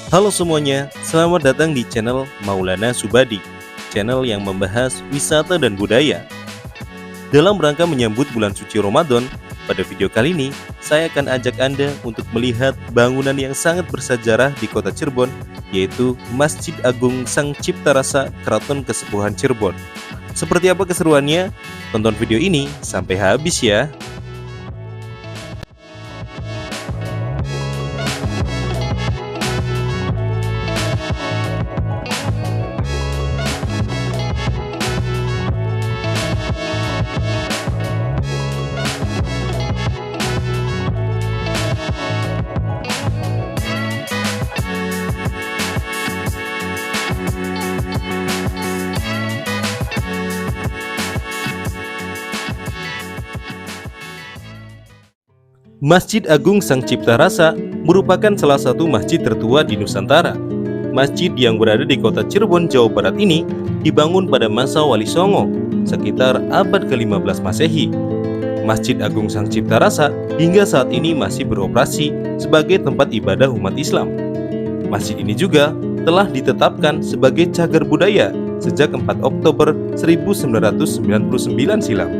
Halo semuanya, selamat datang di channel Maulana Subadi, channel yang membahas wisata dan budaya. Dalam rangka menyambut bulan suci Ramadan, pada video kali ini saya akan ajak Anda untuk melihat bangunan yang sangat bersejarah di kota Cirebon, yaitu Masjid Agung Sang Cipta Rasa Keraton Kesepuhan Cirebon. Seperti apa keseruannya? Tonton video ini sampai habis ya. Masjid Agung Sang Cipta Rasa merupakan salah satu masjid tertua di Nusantara. Masjid yang berada di kota Cirebon, Jawa Barat ini dibangun pada masa Wali Songo, sekitar abad ke-15 Masehi. Masjid Agung Sang Cipta Rasa hingga saat ini masih beroperasi sebagai tempat ibadah umat Islam. Masjid ini juga telah ditetapkan sebagai cagar budaya sejak 4 Oktober 1999 silam.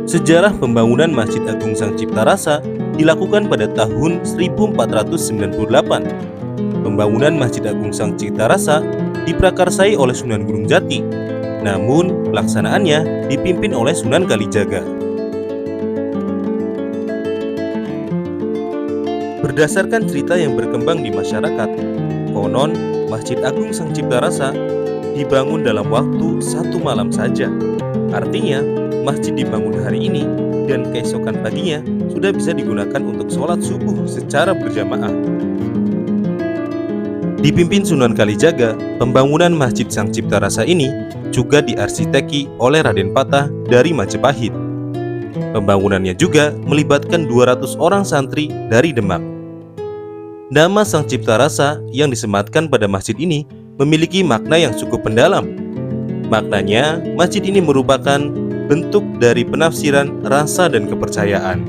Sejarah pembangunan Masjid Agung Sang Cipta Rasa dilakukan pada tahun 1498. Pembangunan Masjid Agung Sang Cipta Rasa diprakarsai oleh Sunan Gunung Jati, namun pelaksanaannya dipimpin oleh Sunan Kalijaga. Berdasarkan cerita yang berkembang di masyarakat, konon Masjid Agung Sang Cipta Rasa dibangun dalam waktu 1 malam saja. Artinya, masjid dibangun hari ini dan keesokan paginya sudah bisa digunakan untuk sholat subuh secara berjamaah. Dipimpin Sunan Kalijaga, pembangunan Masjid Sang Cipta Rasa ini juga diarsiteki oleh Raden Patah dari Majapahit. Pembangunannya juga melibatkan 200 orang santri dari Demak. Nama Sang Cipta Rasa yang disematkan pada masjid ini memiliki makna yang cukup mendalam. Maknanya, masjid ini merupakan bentuk dari penafsiran rasa dan kepercayaan.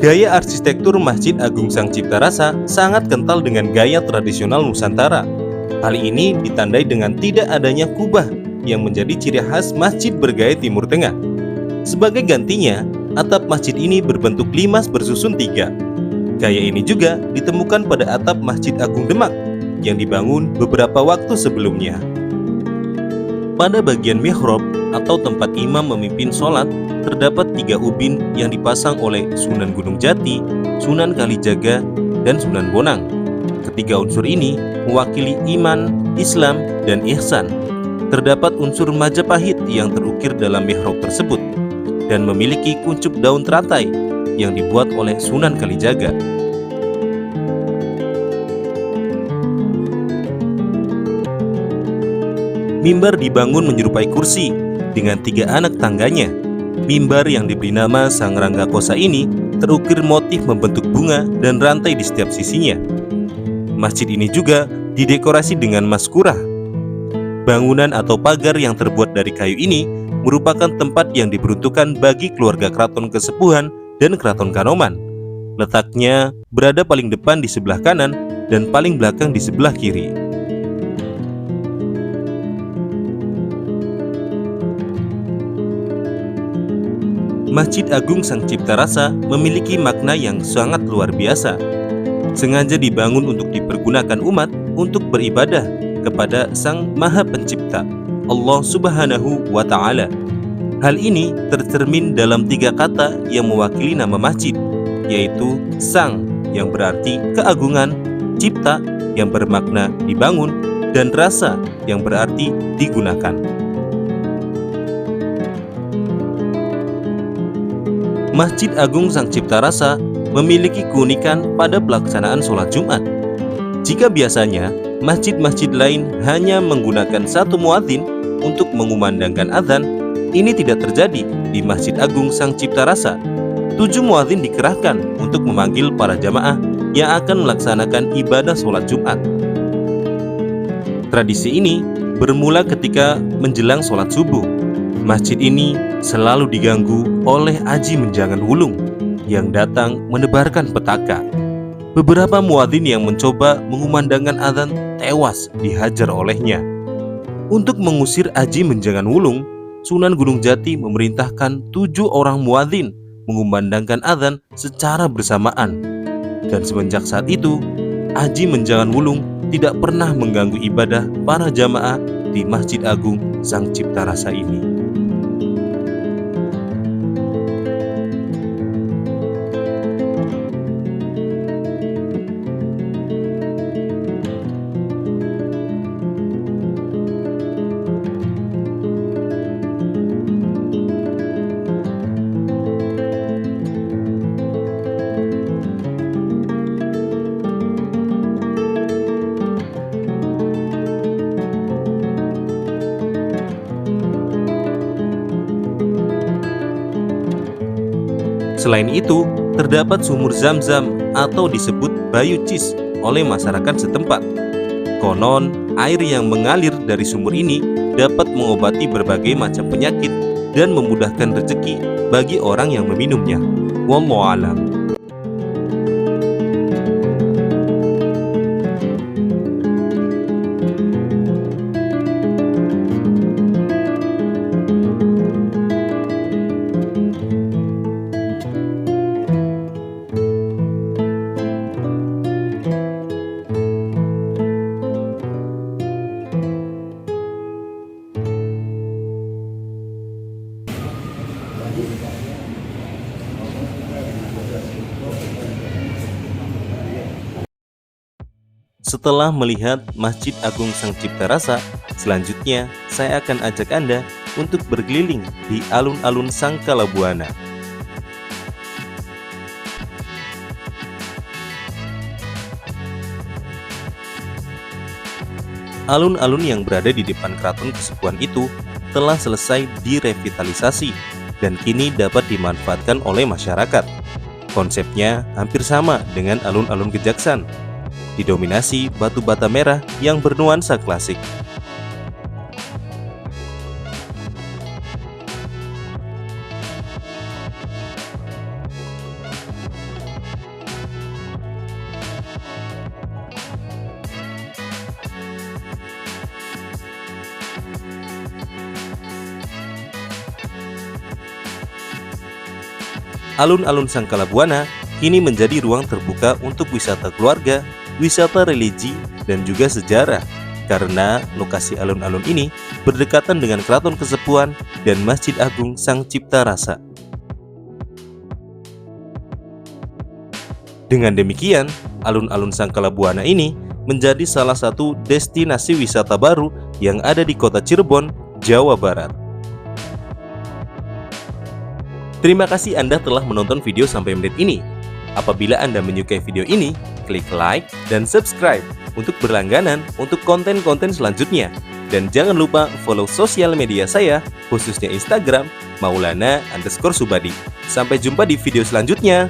Gaya arsitektur Masjid Agung Sang Cipta Rasa sangat kental dengan gaya tradisional Nusantara. Hal ini ditandai dengan tidak adanya kubah yang menjadi ciri khas masjid bergaya Timur Tengah. Sebagai gantinya, atap masjid ini berbentuk limas bersusun 3. Gaya ini juga ditemukan pada atap Masjid Agung Demak yang dibangun beberapa waktu sebelumnya. Pada bagian mihrab atau tempat imam memimpin sholat, terdapat 3 ubin yang dipasang oleh Sunan Gunung Jati, Sunan Kalijaga, dan Sunan Bonang. Ketiga unsur ini mewakili iman, Islam, dan ihsan. Terdapat unsur Majapahit yang terukir dalam mihrab tersebut dan memiliki kuncup daun teratai yang dibuat oleh Sunan Kalijaga. Mimbar dibangun menyerupai kursi dengan 3 anak tangganya. Mimbar yang diberi nama Sang Rangga Kosa ini terukir motif membentuk bunga dan rantai di setiap sisinya. Masjid ini juga didekorasi dengan maskurah. Bangunan atau pagar yang terbuat dari kayu ini merupakan tempat yang diperuntukkan bagi keluarga Keraton Kesepuhan dan Keraton Kanoman. Letaknya berada paling depan di sebelah kanan dan paling belakang di sebelah kiri. Masjid Agung Sang Cipta Rasa memiliki makna yang sangat luar biasa. Sengaja dibangun untuk dipergunakan umat untuk beribadah kepada Sang Maha Pencipta, Allah Subhanahu wa Ta'ala. Hal ini tercermin dalam 3 kata yang mewakili nama masjid, yaitu Sang yang berarti keagungan, Cipta yang bermakna dibangun, dan Rasa yang berarti digunakan. Masjid Agung Sang Cipta Rasa memiliki keunikan pada pelaksanaan sholat Jumat. Jika biasanya masjid-masjid lain hanya menggunakan 1 muadzin untuk mengumandangkan azan, ini tidak terjadi di Masjid Agung Sang Cipta Rasa. 7 muadzin dikerahkan untuk memanggil para jamaah yang akan melaksanakan ibadah sholat Jumat. Tradisi ini bermula ketika menjelang sholat subuh. Masjid ini selalu diganggu oleh aji menjangan wulung. yang datang menebarkan petaka. Beberapa muadzin yang mencoba mengumandangkan azan tewas dihajar olehnya. Untuk mengusir Aji Menjangan Wulung, Sunan Gunung Jati memerintahkan 7 orang muadzin mengumandangkan azan secara bersamaan. Dan semenjak saat itu, Aji Menjangan Wulung tidak pernah mengganggu ibadah para jamaah di Masjid Agung Sang Cipta Rasa ini. Selain itu, terdapat sumur Zam-Zam atau disebut Bayu Cis oleh masyarakat setempat. Konon, air yang mengalir dari sumur ini dapat mengobati berbagai macam penyakit dan memudahkan rezeki bagi orang yang meminumnya. Wallahu a'lam. Setelah melihat Masjid Agung Sang Cipta Rasa, selanjutnya saya akan ajak Anda untuk berkeliling di alun-alun Sangkala Buana. Alun-alun yang berada di depan Keraton Kesepuhan itu telah selesai direvitalisasi dan kini dapat dimanfaatkan oleh masyarakat. Konsepnya hampir sama dengan alun-alun Kejaksan, didominasi batu bata merah yang bernuansa klasik. Alun-alun Sangkala Buana kini menjadi ruang terbuka untuk wisata keluarga, wisata religi, dan juga sejarah, karena lokasi alun-alun ini berdekatan dengan Keraton Kesepuhan dan Masjid Agung Sang Cipta Rasa. Dengan demikian, alun-alun Sangkala Buana ini menjadi salah satu destinasi wisata baru yang ada di kota Cirebon, Jawa Barat. Terima kasih Anda telah menonton video sampai menit ini. Apabila Anda menyukai video ini, klik like dan subscribe untuk berlangganan untuk konten-konten selanjutnya. Dan jangan lupa follow sosial media saya, khususnya Instagram, Maulana_Subadi. Sampai jumpa di video selanjutnya.